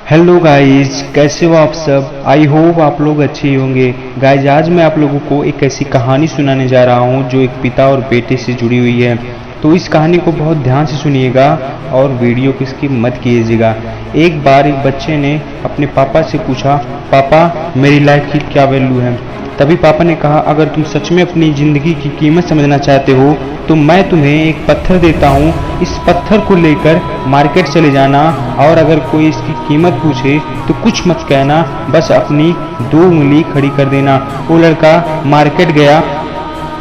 Hello guys, कैसे हो आप सब। आई होप आप लोग अच्छे ही होंगे। गाइज, आज मैं आप लोगों को एक ऐसी कहानी सुनाने जा रहा हूँ जो एक पिता और बेटे से जुड़ी हुई है। तो इस कहानी को बहुत ध्यान से सुनिएगा और वीडियो को स्किप मत कीजिएगा। एक बार एक बच्चे ने अपने पापा से पूछा, पापा मेरी लाइफ की क्या वैल्यू है। तभी पापा ने कहा, अगर तुम सच में अपनी ज़िंदगी की कीमत समझना चाहते हो तो मैं तुम्हें एक पत्थर देता हूँ। इस पत्थर को लेकर मार्केट चले जाना और अगर कोई इसकी कीमत पूछे तो कुछ मत कहना, बस अपनी 2 उंगली खड़ी कर देना। वो लड़का मार्केट गया।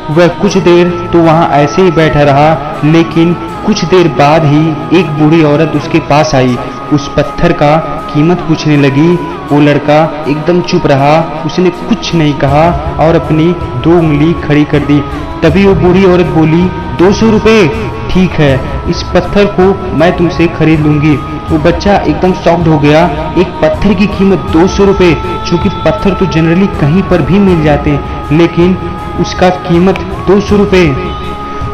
वह कुछ देर तो वहाँ ऐसे ही बैठा रहा, लेकिन कुछ देर बाद ही एक बूढ़ी औरत उसके पास आई। उस पत्थर का कीमत पूछने लगी। वो लड़का एकदम चुप रहा, उसने कुछ नहीं कहा और अपनी 2 उंगली खड़ी कर दी। तभी वो बूढ़ी औरत बोली, 200 रुपये। ठीक है, इस पत्थर को मैं तुमसे खरीद लूंगी। वो बच्चा एकदम शॉक्ड हो गया। एक पत्थर की कीमत 200 रुपये, चूँकि पत्थर तो जनरली कहीं पर भी मिल जाते हैं, लेकिन उसका कीमत 200 रुपये।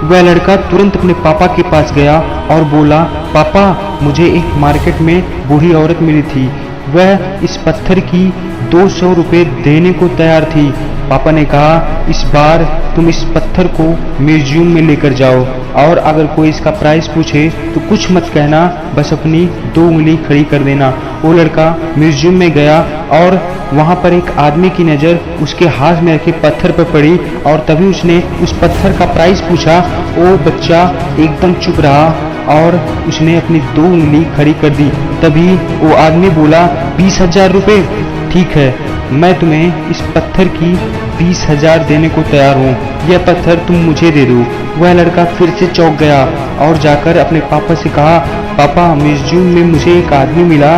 वह लड़का तुरंत अपने पापा के पास गया और बोला, पापा मुझे एक मार्केट में बूढ़ी औरत मिली थी। वह इस पत्थर की 200 रुपये देने को तैयार थी। पापा ने कहा, इस बार तुम इस पत्थर को म्यूजियम में लेकर जाओ और अगर कोई इसका प्राइस पूछे तो कुछ मत कहना, बस अपनी 2 उंगली खड़ी कर देना। वो लड़का म्यूजियम में गया और वहाँ पर एक आदमी की नज़र उसके हाथ में रखे पत्थर पर पड़ी और तभी उसने उस पत्थर का प्राइस पूछा। वो बच्चा एकदम चुप रहा और उसने अपनी 2 उंगली खड़ी कर दी। तभी वो आदमी बोला, 20,000 रुपये। ठीक है, मैं तुम्हें इस पत्थर की 20,000 देने को तैयार हूँ। यह पत्थर तुम मुझे दे दो। वह लड़का फिर से चौंक गया और जाकर अपने पापा से कहा, पापा म्यूजियम में मुझे एक आदमी मिला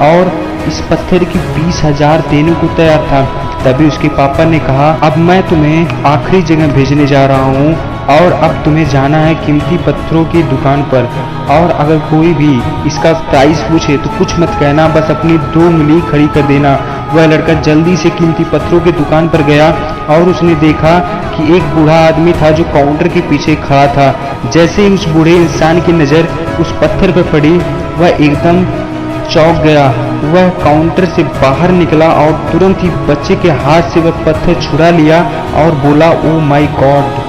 और इस पत्थर की 20,000 देने को तैयार था। तभी उसके पापा ने कहा, अब मैं तुम्हें आखिरी जगह भेजने जा रहा हूँ और अब तुम्हें जाना है कीमती पत्थरों की दुकान पर और अगर कोई भी इसका प्राइस पूछे तो कुछ मत कहना, बस अपनी 2 उंगली खड़ी कर देना। वह लड़का जल्दी से कीमती पत्थरों की दुकान पर गया और उसने देखा कि एक बूढ़ा आदमी था जो काउंटर के पीछे खड़ा था। जैसे ही उस बूढ़े इंसान की नज़र उस पत्थर पर पड़ी, वह एकदम चौंक गया। वह काउंटर से बाहर निकला और तुरंत ही बच्चे के हाथ से वह पत्थर छुड़ा लिया और बोला, ओ माय गॉड,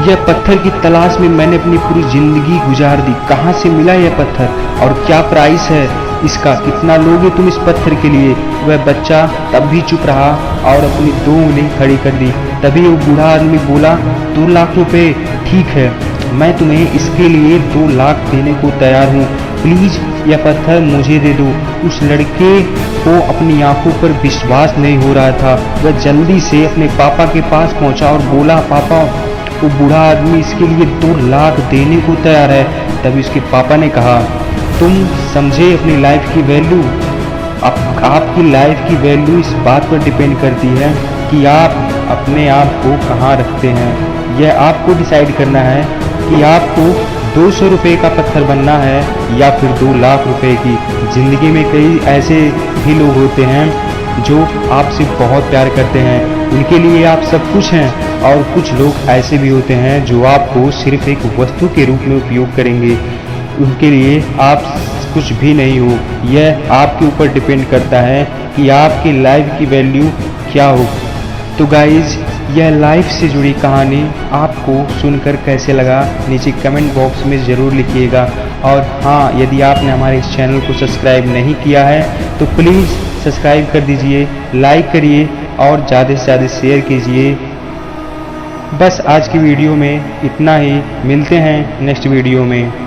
यह पत्थर की तलाश में मैंने अपनी पूरी जिंदगी गुजार दी। कहाँ से मिला यह पत्थर और क्या प्राइस है इसका, कितना लोगे तुम इस पत्थर के लिए। वह बच्चा तब भी चुप रहा और अपनी 2 उंगली खड़ी कर दी। तभी वो बूढ़ा आदमी बोला, 2 लाख रुपए। ठीक है, मैं तुम्हें इसके लिए 2 लाख देने को तैयार हूँ। प्लीज यह पत्थर मुझे दे दो। उस लड़के को अपनी आंखों पर विश्वास नहीं हो रहा था। वह जल्दी से अपने पापा के पास पहुंचा और बोला, पापा वो बूढ़ा आदमी इसके लिए 2 लाख देने को तैयार है। तभी उसके पापा ने कहा, तुम समझे अपनी लाइफ की वैल्यू। आपकी लाइफ की वैल्यू इस बात पर डिपेंड करती है कि आप अपने आप को कहाँ रखते हैं। यह आपको डिसाइड करना है कि आपको 200 रुपये का पत्थर बनना है या फिर 2 लाख रुपए की। ज़िंदगी में कई ऐसे भी लोग होते हैं जो आपसे बहुत प्यार करते हैं, उनके लिए आप सब कुछ हैं, और कुछ लोग ऐसे भी होते हैं जो आपको सिर्फ एक वस्तु के रूप में उपयोग करेंगे, उनके लिए आप कुछ भी नहीं हो। यह आपके ऊपर डिपेंड करता है कि आपकी लाइफ की वैल्यू क्या हो। तो गाइज, यह लाइफ से जुड़ी कहानी आपको सुनकर कैसे लगा नीचे कमेंट बॉक्स में ज़रूर लिखिएगा। और हाँ, यदि आपने हमारे इस चैनल को सब्सक्राइब नहीं किया है तो प्लीज़ सब्सक्राइब कर दीजिए, लाइक करिए और ज़्यादा से ज़्यादा शेयर कीजिए। बस आज की वीडियो में इतना ही, मिलते हैं नेक्स्ट वीडियो में।